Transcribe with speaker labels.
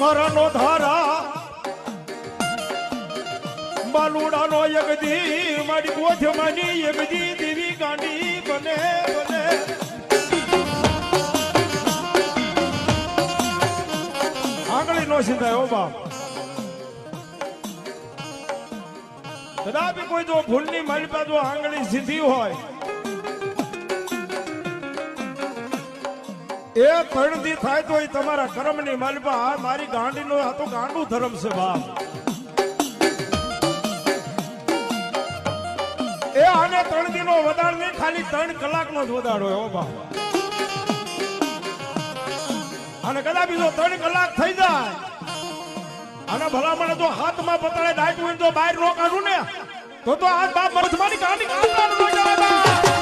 Speaker 1: મરણો ધારા બાલુડાનો યગદી મારી ગોઠમાની યગદી દેવી ગાંડી બને બને આંગળી નો સીધાય ઓ બાપ કદાપી કોઈ જો ભૂલની માલિપા જો આંગળી સીધી હોય એ પરણતી થાય તો તમારા કર્મની માલિપા આ મારી ગાંડીનો આ તો ગાંડું ધર્મ છે બાપ એ આને 3 દિનો વધાર નહીં ખાલી 3 કલાકનો જ વધાર હોય ઓ બાપ અને કદાપી જો 3 કલાક થઈ જાય અને ભલામણ જો હાથમાં પતાળે ડાયટ હોય તો બહાર નો કાઢું ને તો આ બાપ મરજમાની ગાંડી કાઢવાનું ન જવાય.